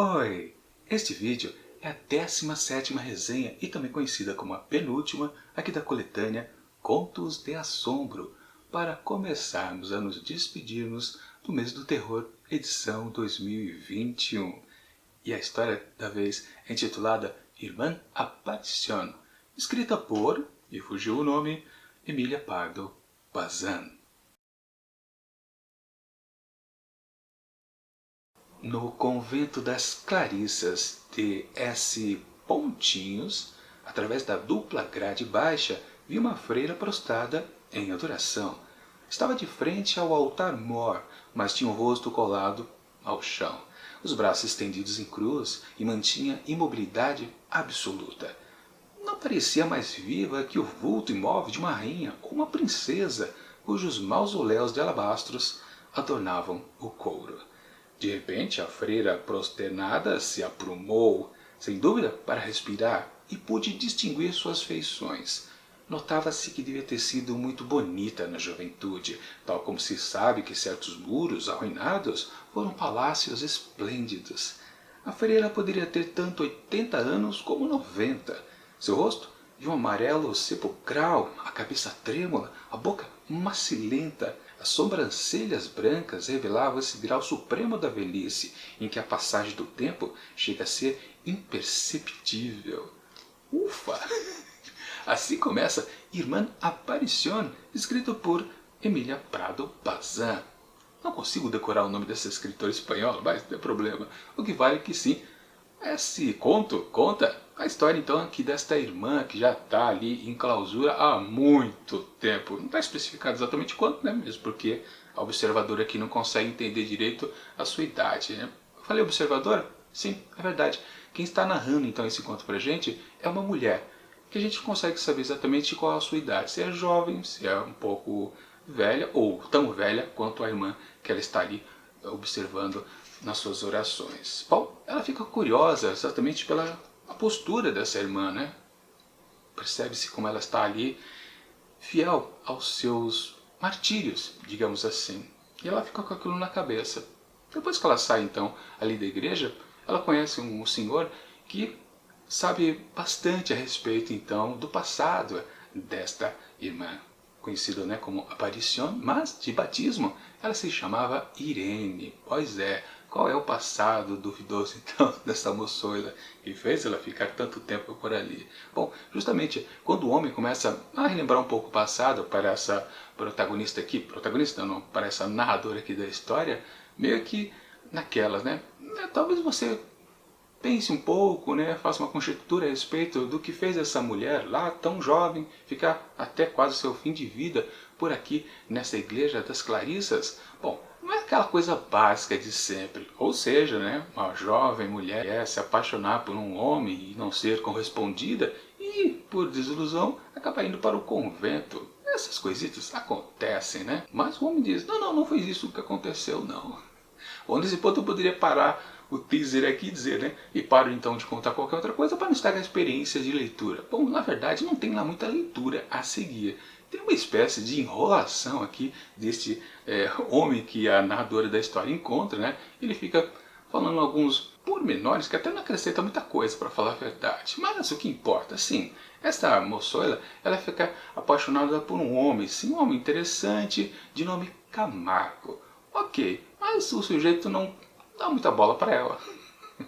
Oi! Este vídeo é a 17ª resenha e também conhecida como a penúltima aqui da coletânea Contos de Assombro, para começarmos a nos despedirmos do mês do terror, edição 2021. E a história da vez é intitulada Irmã Aparición, escrita por, e fugiu o nome, Emília Pardo Bazán. No convento das Clarissas de S. Pontinhos, através da dupla grade baixa, vi uma freira prostrada em adoração. Estava de frente ao altar-mor, mas tinha o rosto colado ao chão, os braços estendidos em cruz e mantinha imobilidade absoluta. Não parecia mais viva que o vulto imóvel de uma rainha ou uma princesa, cujos mausoléus de alabastros adornavam o couro. De repente, a freira prosternada se aprumou, sem dúvida para respirar, e pude distinguir suas feições. Notava-se que devia ter sido muito bonita na juventude, tal como se sabe que certos muros arruinados foram palácios esplêndidos. A freira poderia ter tanto 80 anos como 90. Seu rosto, de um amarelo sepulcral, a cabeça trêmula, a boca macilenta, as sobrancelhas brancas revelavam esse grau supremo da velhice, em que a passagem do tempo chega a ser imperceptível. Ufa! Assim começa Irmã Aparición, escrito por Emília Pardo Bazán. Não consigo decorar o nome dessa escritora espanhola, mas não tem problema. O que vale é que sim, esse conto conta a história então aqui desta irmã que já está ali em clausura há muito tempo. Não está especificado exatamente quanto, né? Mesmo porque a observadora aqui não consegue entender direito a sua idade, né? Eu falei observadora? Sim, é verdade. Quem está narrando então esse conto pra gente é uma mulher, que a gente consegue saber exatamente qual é a sua idade. Se é jovem, se é um pouco velha, ou tão velha quanto a irmã que ela está ali observando nas suas orações. Bom, ela fica curiosa exatamente pela postura dessa irmã, né? Percebe-se como ela está ali, fiel aos seus martírios, digamos assim. E ela fica com aquilo na cabeça. Depois que ela sai, então, ali da igreja, ela conhece um senhor que sabe bastante a respeito, então, do passado desta irmã, conhecida, né, como Aparición, mas de batismo ela se chamava Irene. Pois é, qual é o passado duvidoso, então, dessa moçoila que fez ela ficar tanto tempo por ali? Bom, justamente quando o homem começa a relembrar um pouco o passado para essa protagonista aqui, protagonista não, para essa narradora aqui da história, meio que naquelas, né? Talvez você pense um pouco, né? Faça uma conjectura a respeito do que fez essa mulher lá, tão jovem, ficar até quase seu fim de vida por aqui nessa igreja das Clarissas. Bom, não é aquela coisa básica de sempre, ou seja, né, uma jovem mulher se apaixonar por um homem e não ser correspondida e, por desilusão, acabar indo para o convento. Essas coisitas acontecem, né? Mas o homem diz, não foi isso que aconteceu, não. Bom, nesse ponto eu poderia parar o teaser aqui e dizer, né? E paro então de contar qualquer outra coisa para não estragar a experiência de leitura. Bom, na verdade não tem lá muita leitura a seguir. Tem uma espécie de enrolação aqui deste homem que a narradora da história encontra, né? Ele fica falando alguns pormenores que até não acrescenta muita coisa, para falar a verdade. Mas o que importa, sim, essa moçoila, ela fica apaixonada por um homem, sim, um homem interessante, de nome Camargo. Ok, mas o sujeito não dá muita bola para ela.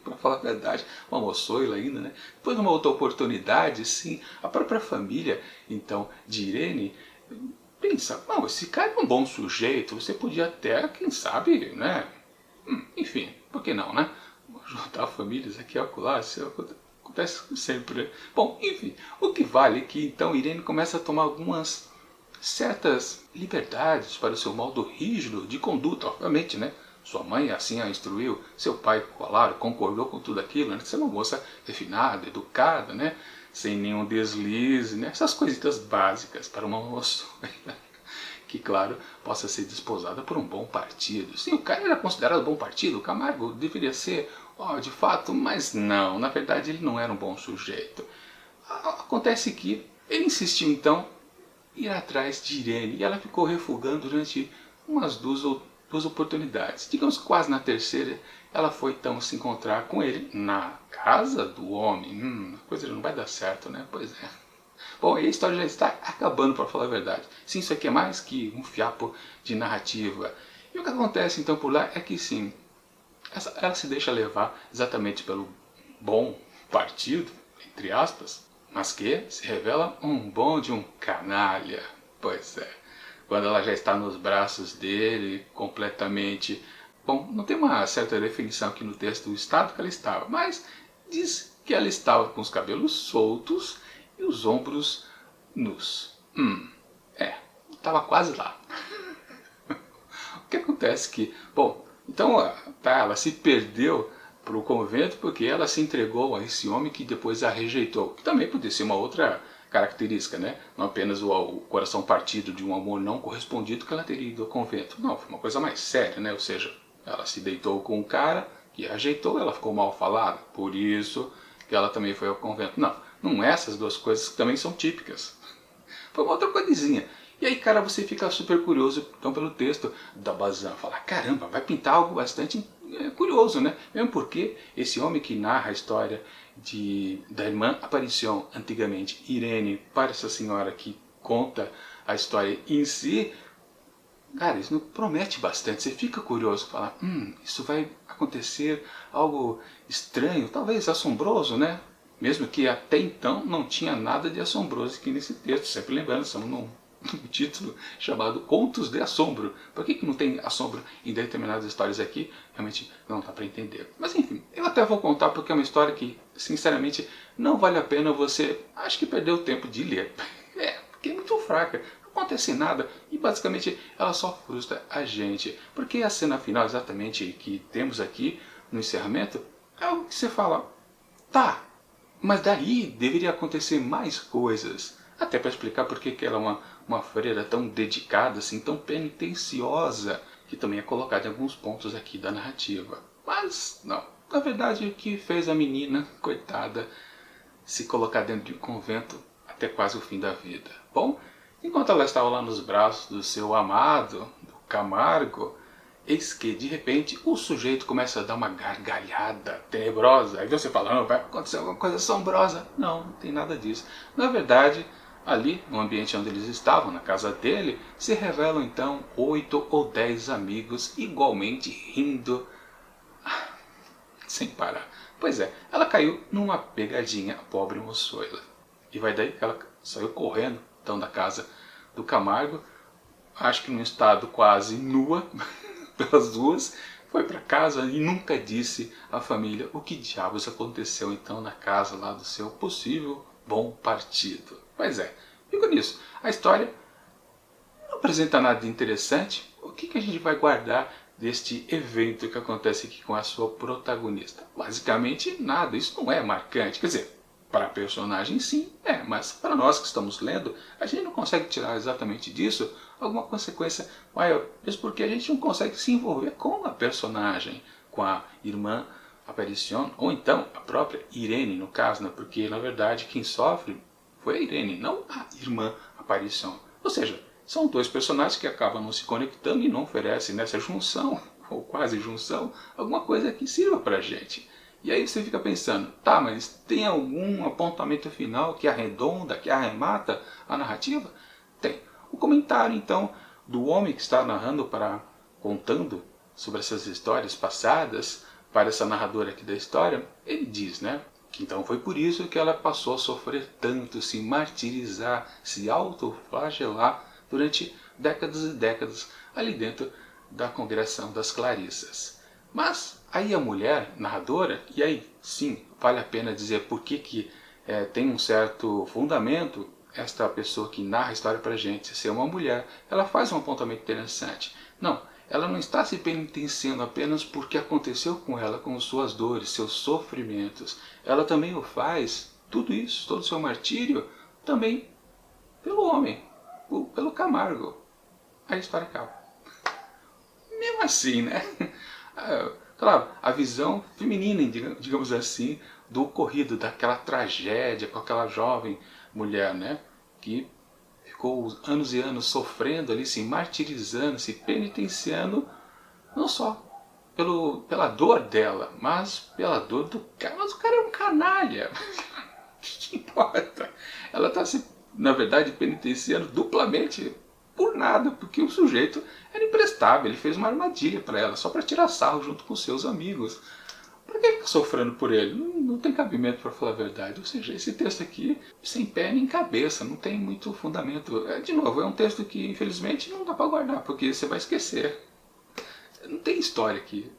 Para falar a verdade, uma moçoila ainda, né? Depois, numa outra oportunidade, sim, a própria família, então, de Irene, pensa, não, esse cara é um bom sujeito, você podia até, quem sabe, né? Enfim, por que não, né? Juntar famílias aqui e acolá, isso acontece sempre, né? Bom, enfim, o que vale é que, então, Irene começa a tomar algumas certas liberdades para o seu modo rígido de conduta, obviamente, né? Sua mãe assim a instruiu, seu pai, claro, concordou com tudo aquilo, né? Ser uma moça refinada, educada, né? Sem nenhum deslize, né? Essas coisitas básicas para uma moça que, claro, possa ser desposada por um bom partido. Sim, o cara era considerado bom partido, o Camargo deveria ser, de fato, mas não, na verdade ele não era um bom sujeito. Acontece que ele insistiu então em ir atrás de Irene, e ela ficou refugando durante umas duas duas oportunidades. Digamos que quase na terceira, ela foi então se encontrar com ele na casa do homem. A coisa não vai dar certo, né? Pois é. Bom, e a história já está acabando, para falar a verdade. Sim, isso aqui é mais que um fiapo de narrativa. E o que acontece então por lá é que sim, ela se deixa levar exatamente pelo bom partido, entre aspas, mas que se revela um bom de um canalha. Pois é, quando ela já está nos braços dele, completamente... Bom, não tem uma certa definição aqui no texto do estado que ela estava, mas diz que ela estava com os cabelos soltos e os ombros nus. Estava quase lá. O que acontece que, bom, então tá, ela se perdeu para o convento porque ela se entregou a esse homem que depois a rejeitou, que também podia ser uma outra característica, né? Não apenas o coração partido de um amor não correspondido que ela teria ido ao convento. Não, foi uma coisa mais séria, né? Ou seja, ela se deitou com um cara que a rejeitou, ela ficou mal falada, por isso que ela também foi ao convento. Não, não essas duas coisas que também são típicas. Foi uma outra coisinha. E aí, cara, você fica super curioso então pelo texto da Bazin. Fala, caramba, vai pintar algo bastante curioso, né? Mesmo porque esse homem que narra a história da irmã Aparição, antigamente Irene, para essa senhora que conta a história em si, cara, isso promete bastante. Você fica curioso, fala, isso vai acontecer algo estranho, talvez assombroso, né? Mesmo que até então não tinha nada de assombroso aqui nesse texto. Sempre lembrando, estamos num título chamado Contos de Assombro. Por que não tem assombro em determinadas histórias aqui? Realmente não dá para entender. Mas enfim, eu até vou contar porque é uma história que, sinceramente, não vale a pena você, acho que perder o tempo de ler. Porque é muito fraca. Não acontece nada e basicamente ela só frustra a gente. Porque a cena final exatamente que temos aqui no encerramento é o que você fala, tá, mas daí deveria acontecer mais coisas. Até para explicar por que ela é uma freira tão dedicada, assim, tão penitenciosa, que também é colocada em alguns pontos aqui da narrativa. Mas não, na verdade o que fez a menina, coitada, se colocar dentro de um convento até quase o fim da vida. Bom, enquanto ela estava lá nos braços do seu amado, do Camargo, eis que, de repente, o sujeito começa a dar uma gargalhada tenebrosa. Aí você fala, vai acontecer alguma coisa assombrosa. Não, não tem nada disso. Na verdade, ali, no ambiente onde eles estavam, na casa dele, se revelam então 8 ou 10 amigos igualmente rindo sem parar. Pois é, ela caiu numa pegadinha, a pobre moçoila. E vai daí que ela saiu correndo então da casa do Camargo, acho que num estado quase nua, pelas ruas, foi para casa e nunca disse à família o que diabos aconteceu então na casa lá do seu possível bom partido. Pois é, fico nisso. A história não apresenta nada de interessante. O que a gente vai guardar deste evento que acontece aqui com a sua protagonista? Basicamente nada, isso não é marcante. Quer dizer, para a personagem sim, mas para nós que estamos lendo, a gente não consegue tirar exatamente disso alguma consequência maior, mesmo porque a gente não consegue se envolver com a personagem, com a irmã Aparição, ou então a própria Irene no caso, né? Porque na verdade quem sofre foi a Irene, não a irmã Aparição. Ou seja, são dois personagens que acabam não se conectando e não oferecem nessa junção, ou quase junção, alguma coisa que sirva pra gente. E aí você fica pensando, tá, mas tem algum apontamento final que arredonda, que arremata a narrativa? Tem. O comentário, então, do homem que está narrando contando sobre essas histórias passadas, para essa narradora aqui da história, ele diz, né, que então foi por isso que ela passou a sofrer tanto, se martirizar, se autoflagelar durante décadas e décadas ali dentro da congregação das Clarissas. Mas aí a mulher narradora, e aí sim, vale a pena dizer por que tem um certo fundamento esta pessoa que narra a história pra gente ser uma mulher, ela faz um apontamento interessante. Não, ela não está se penitenciando apenas porque aconteceu com ela, com suas dores, seus sofrimentos. Ela também o faz, tudo isso, todo o seu martírio, também pelo homem, pelo Camargo. Aí a história acaba. Mesmo assim, né? Claro, a visão feminina, digamos assim, do ocorrido, daquela tragédia com aquela jovem mulher, né? Que ficou anos e anos sofrendo ali, se martirizando, se penitenciando Não só pela dor dela, mas pela dor do cara. Mas o cara é um canalha. O que importa? Ela está se, na verdade, penitenciando duplamente por nada, porque o sujeito era imprestável, ele fez uma armadilha para ela, só para tirar sarro junto com seus amigos. Por que fica sofrendo por ele? Não tem cabimento, para falar a verdade. Ou seja, esse texto aqui, sem pé nem cabeça, não tem muito fundamento. De novo, é um texto que, infelizmente, não dá para guardar, porque você vai esquecer. Não tem história aqui.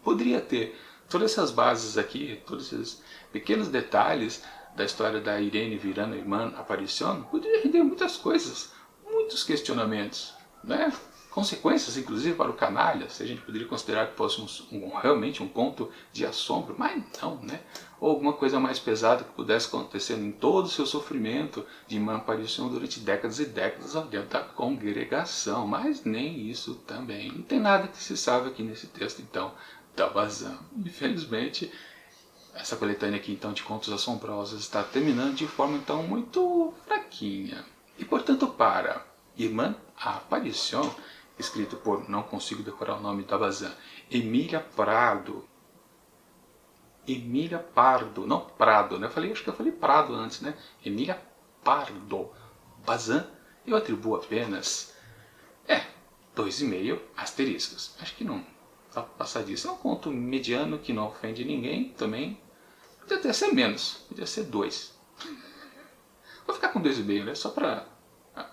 Poderia ter todas essas bases aqui, todos esses pequenos detalhes da história da Irene virando a irmã Aparición, poderia render muitas coisas, muitos questionamentos, né? Consequências, inclusive, para o canalha, se a gente poderia considerar que fosse realmente um conto de assombro, mas não, né? Ou alguma coisa mais pesada que pudesse acontecer em todo o seu sofrimento de irmã Aparición durante décadas e décadas ao dentro da congregação, mas nem isso também. Não tem nada que se sabe aqui nesse texto, então, da Bazin. Infelizmente, essa coletânea aqui, então, de contos assombrosos está terminando de forma, então, muito fraquinha. E, portanto, para Irmã Aparición, escrito por, não consigo decorar o nome da Bazin, Emília Prado. Emília Pardo, não Prado, né? Acho que eu falei Prado antes, né? Emília Pardo. Bazin, eu atribuo apenas 2,5 asteriscos. Acho que não dá pra passar disso. É um conto mediano que não ofende ninguém também. Podia até ser menos, podia ser 2. Vou ficar com 2,5, né? Só pra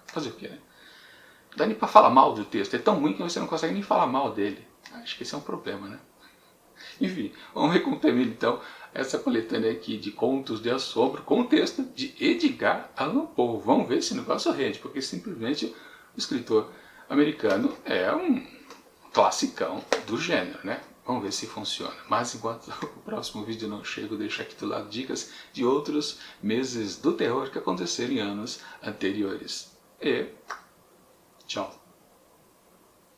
fazer o quê, né? Não dá nem pra falar mal do texto, é tão ruim que você não consegue nem falar mal dele. Acho que esse é um problema, né? Enfim, vamos ver como termina então essa coletânea aqui de contos de assombro com texto de Edgar Allan Poe. Vamos ver se o negócio rende, porque simplesmente o escritor americano é um classicão do gênero, né? Vamos ver se funciona. Mas enquanto o próximo vídeo não chega, eu deixo aqui do lado dicas de outros meses do terror que aconteceram em anos anteriores. E